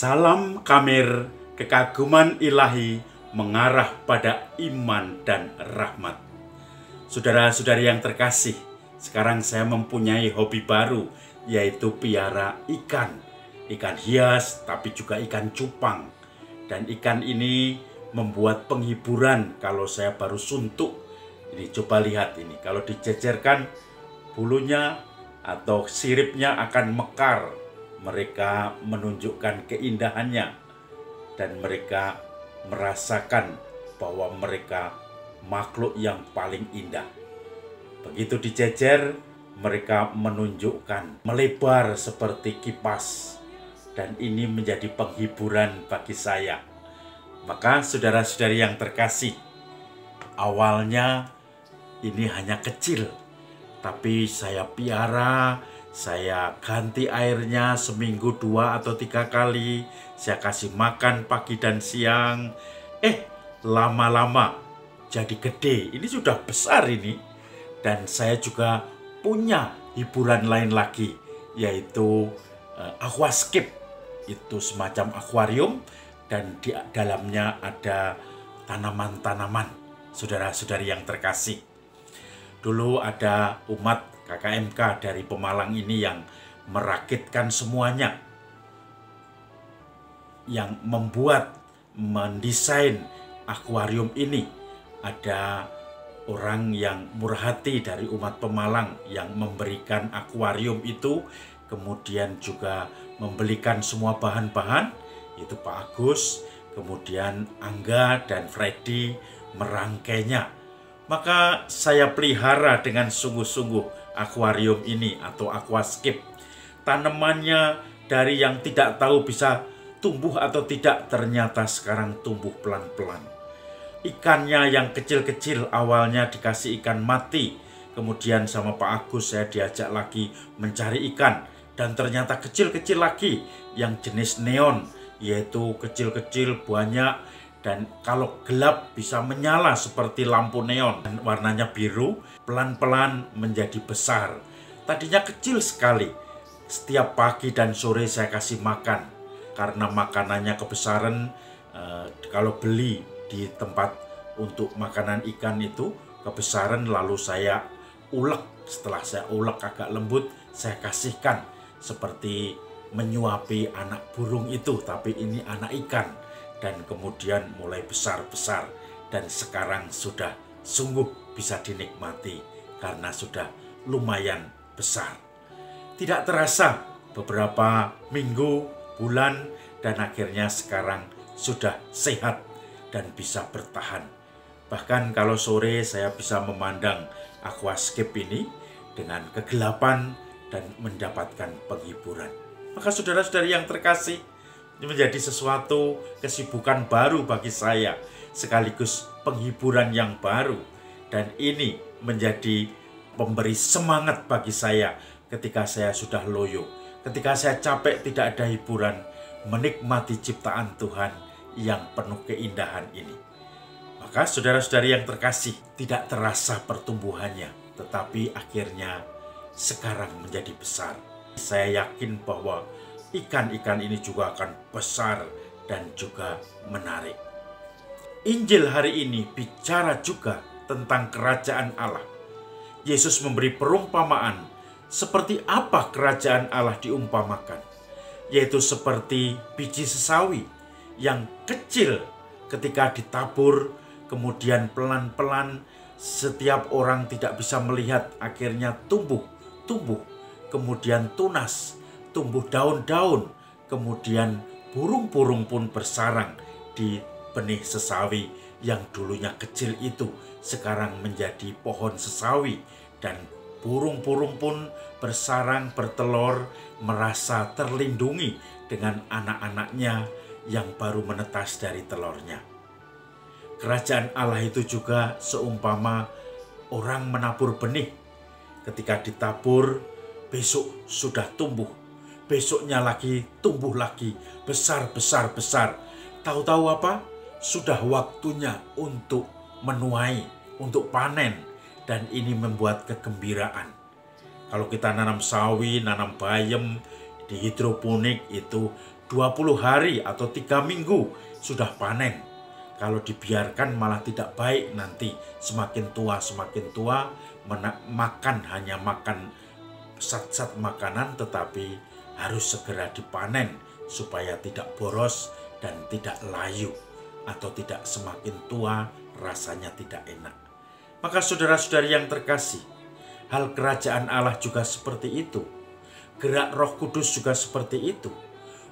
Salam Kamir, kekaguman ilahi mengarah pada iman dan rahmat. Saudara-saudari yang terkasih, sekarang saya mempunyai hobi baru, yaitu piara ikan. Ikan hias, tapi juga ikan cupang. Dan ikan ini membuat penghiburan kalau saya baru suntuk. Ini coba lihat ini, kalau dijejerkan bulunya atau siripnya akan mekar. Mereka menunjukkan keindahannya dan mereka merasakan bahwa mereka makhluk yang paling indah. Begitu dijejer, mereka menunjukkan melebar seperti kipas, dan ini menjadi penghiburan bagi saya. Maka saudara-saudari yang terkasih, awalnya ini hanya kecil, tapi saya piara. Saya ganti airnya seminggu 2 atau 3 kali. Saya kasih makan pagi dan siang. Lama-lama jadi gede. Ini sudah besar ini. Dan saya juga punya hiburan lain lagi, yaitu aquascape. Itu semacam akuarium dan di dalamnya ada tanaman-tanaman. Saudara-saudari yang terkasih, dulu ada umat KKMK dari Pemalang ini yang merakitkan semuanya, yang mendesain akuarium ini. Ada orang yang murah hati dari umat Pemalang yang memberikan akuarium itu, kemudian juga membelikan semua bahan-bahan, itu Pak Agus, kemudian Angga dan Freddy merangkainya. Maka saya pelihara dengan sungguh-sungguh akuarium ini atau aquascape. Tanamannya dari yang tidak tahu bisa tumbuh atau tidak, ternyata sekarang tumbuh pelan-pelan. Ikannya yang kecil-kecil awalnya dikasih ikan mati. Kemudian sama Pak Agus saya diajak lagi mencari ikan. Dan ternyata kecil-kecil lagi yang jenis neon, yaitu kecil-kecil banyak. Dan kalau gelap bisa menyala seperti lampu neon. Dan warnanya biru, pelan-pelan menjadi besar. Tadinya kecil sekali. Setiap pagi dan sore saya kasih makan. Karena makanannya kebesaran, kalau beli di tempat untuk makanan ikan itu kebesaran, lalu saya ulek. Setelah saya ulek agak lembut, saya kasihkan. Seperti menyuapi anak burung itu, tapi ini anak ikan. Dan kemudian mulai besar-besar, dan sekarang sudah sungguh bisa dinikmati karena sudah lumayan besar. Tidak terasa beberapa minggu, bulan, dan akhirnya sekarang sudah sehat dan bisa bertahan. Bahkan kalau sore saya bisa memandang aquascape ini dengan kegelapan dan mendapatkan penghiburan. Maka saudara-saudari yang terkasih, ini menjadi sesuatu kesibukan baru bagi saya, sekaligus penghiburan yang baru. Dan ini menjadi pemberi semangat bagi saya ketika saya sudah loyo. Ketika saya capek tidak ada hiburan, menikmati ciptaan Tuhan yang penuh keindahan ini. Maka saudara-saudari yang terkasih, tidak terasa pertumbuhannya, tetapi akhirnya sekarang menjadi besar. Saya yakin bahwa ikan-ikan ini juga akan besar dan juga menarik. Injil hari ini bicara juga tentang kerajaan Allah. Yesus memberi perumpamaan seperti apa kerajaan Allah diumpamakan, yaitu seperti biji sesawi yang kecil ketika ditabur, kemudian pelan-pelan setiap orang tidak bisa melihat, akhirnya tumbuh, kemudian tunas, tumbuh daun-daun, kemudian burung-burung pun bersarang di benih sesawi yang dulunya kecil itu, sekarang menjadi pohon sesawi, dan burung-burung pun bersarang, bertelur, merasa terlindungi dengan anak-anaknya yang baru menetas dari telurnya. Kerajaan Allah itu juga seumpama orang menabur benih. Ketika ditabur, besok sudah tumbuh, besoknya lagi tumbuh lagi, besar. Tahu-tahu apa? Sudah waktunya untuk menuai, untuk panen, dan ini membuat kegembiraan. Kalau kita nanam sawi, nanam bayam di hidroponik, itu 20 hari atau 3 minggu sudah panen. Kalau dibiarkan malah tidak baik, nanti semakin tua makan hanya makan zat-zat makanan, tetapi harus segera dipanen supaya tidak boros dan tidak layu, atau tidak semakin tua rasanya tidak enak. Maka saudara-saudari yang terkasih, hal kerajaan Allah juga seperti itu. Gerak Roh Kudus juga seperti itu.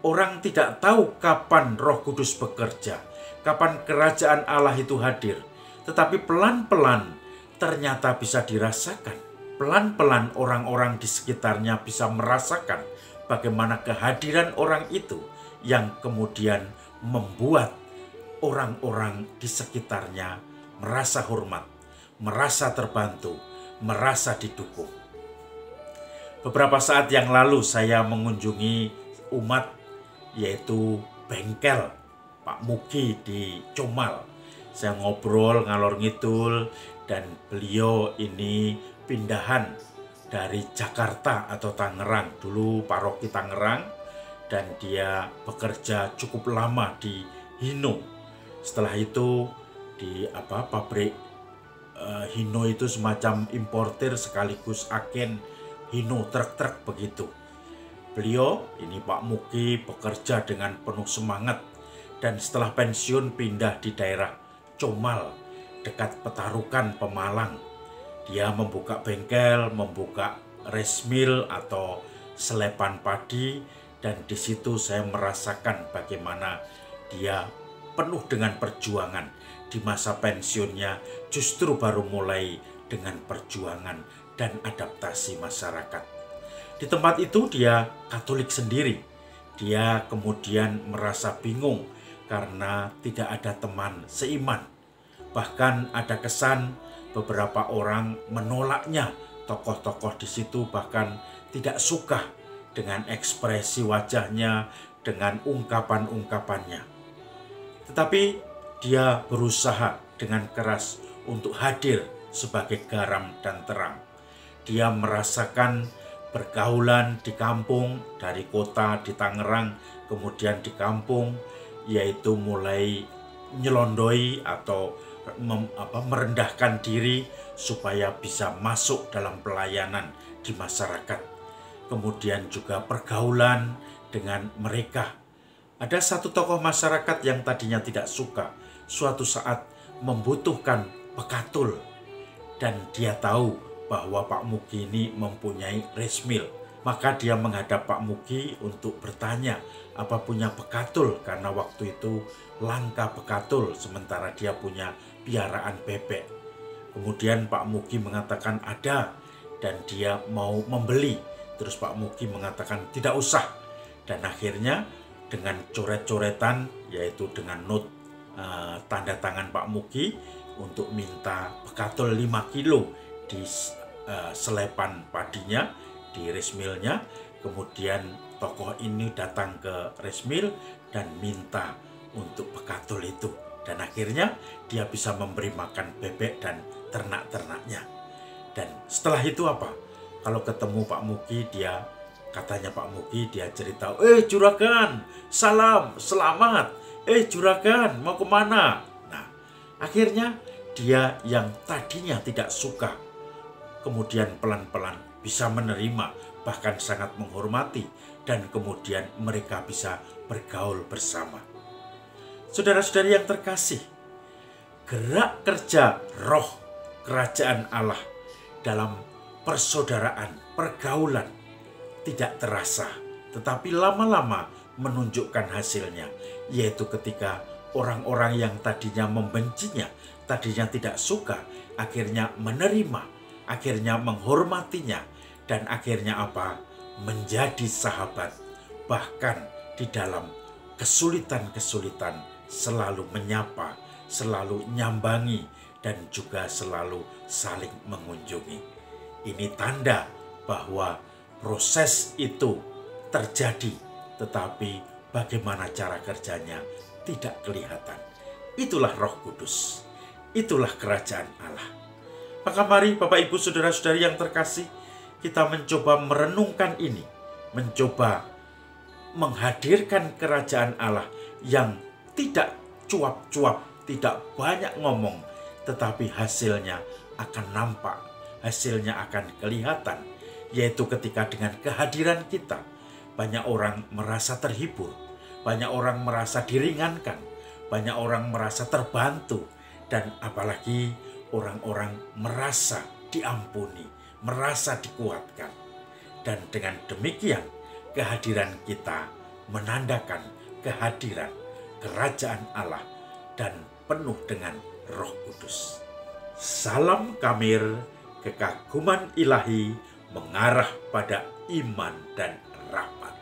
Orang tidak tahu kapan Roh Kudus bekerja, kapan kerajaan Allah itu hadir. Tetapi pelan-pelan ternyata bisa dirasakan. Pelan-pelan orang-orang di sekitarnya bisa merasakan bagaimana kehadiran orang itu yang kemudian membuat orang-orang di sekitarnya merasa hormat, merasa terbantu, merasa didukung. Beberapa saat yang lalu saya mengunjungi umat, yaitu bengkel Pak Mugi di Comal. Saya ngobrol ngalor ngidul, dan beliau ini pindahan dari Jakarta atau Tangerang, dulu paroki Tangerang, dan dia bekerja cukup lama di Hino. Setelah itu di pabrik Hino itu semacam importir sekaligus agen Hino, truk-truk begitu. Beliau ini Pak Mugi bekerja dengan penuh semangat, dan setelah pensiun pindah di daerah Comal dekat Petarukan, Pemalang. Dia membuka bengkel, membuka rice mill atau selepan padi, dan di situ saya merasakan bagaimana dia penuh dengan perjuangan. Di masa pensiunnya justru baru mulai dengan perjuangan dan adaptasi masyarakat. Di tempat itu dia Katolik sendiri. Dia kemudian merasa bingung karena tidak ada teman seiman. Bahkan ada kesan beberapa orang menolaknya. Tokoh-tokoh di situ bahkan tidak suka dengan ekspresi wajahnya, dengan ungkapan-ungkapannya. Tetapi dia berusaha dengan keras untuk hadir sebagai garam dan terang. Dia merasakan pergaulan di kampung, dari kota di Tangerang, kemudian di kampung, yaitu mulai nyelondoi atau merendahkan diri supaya bisa masuk dalam pelayanan di masyarakat. Kemudian juga pergaulan dengan mereka. Ada satu tokoh masyarakat yang tadinya tidak suka, suatu saat membutuhkan pekatul, dan dia tahu bahwa Pak Mugi ini mempunyai rice mill. Maka dia menghadap Pak Mugi untuk bertanya apa punya pekatul, karena waktu itu langka pekatul sementara dia punya piaraan bebek. Kemudian Pak Mugi mengatakan ada dan dia mau membeli. Terus Pak Mugi mengatakan tidak usah, dan akhirnya dengan coret-coretan, yaitu dengan note tanda tangan Pak Mugi untuk minta pekatul 5 kilo di selepan padinya, di rice millnya. Kemudian tokoh ini datang ke rice mill dan minta untuk pekatul itu, dan akhirnya dia bisa memberi makan bebek dan ternak-ternaknya. Dan setelah itu apa? Kalau ketemu Pak Mugi, dia katanya Pak Mugi, dia cerita, juragan, salam, selamat. Juragan, mau kemana? Nah, akhirnya dia yang tadinya tidak suka, kemudian pelan-pelan bisa menerima, bahkan sangat menghormati, dan kemudian mereka bisa bergaul bersama. Saudara-saudari yang terkasih, gerak kerja roh kerajaan Allah dalam persaudaraan, pergaulan tidak terasa, tetapi lama-lama menunjukkan hasilnya, yaitu ketika orang-orang yang tadinya membencinya, tadinya tidak suka, akhirnya menerima, akhirnya menghormatinya, dan akhirnya apa? Menjadi sahabat. Bahkan di dalam kesulitan-kesulitan selalu menyapa, selalu nyambangi, dan juga selalu saling mengunjungi. Ini tanda bahwa proses itu terjadi, tetapi bagaimana cara kerjanya tidak kelihatan. Itulah Roh Kudus, itulah kerajaan Allah. Maka mari Bapak Ibu Saudara-saudari yang terkasih, kita mencoba merenungkan ini, mencoba menghadirkan kerajaan Allah yang tidak cuap-cuap, tidak banyak ngomong, tetapi hasilnya akan nampak, hasilnya akan kelihatan, yaitu ketika dengan kehadiran kita, banyak orang merasa terhibur, banyak orang merasa diringankan, banyak orang merasa terbantu, dan apalagi orang-orang merasa diampuni, merasa dikuatkan. Dan dengan demikian, kehadiran kita menandakan kehadiran kerajaan Allah dan penuh dengan Roh Kudus. Salam Kamir, kekaguman ilahi mengarah pada iman dan rahmat.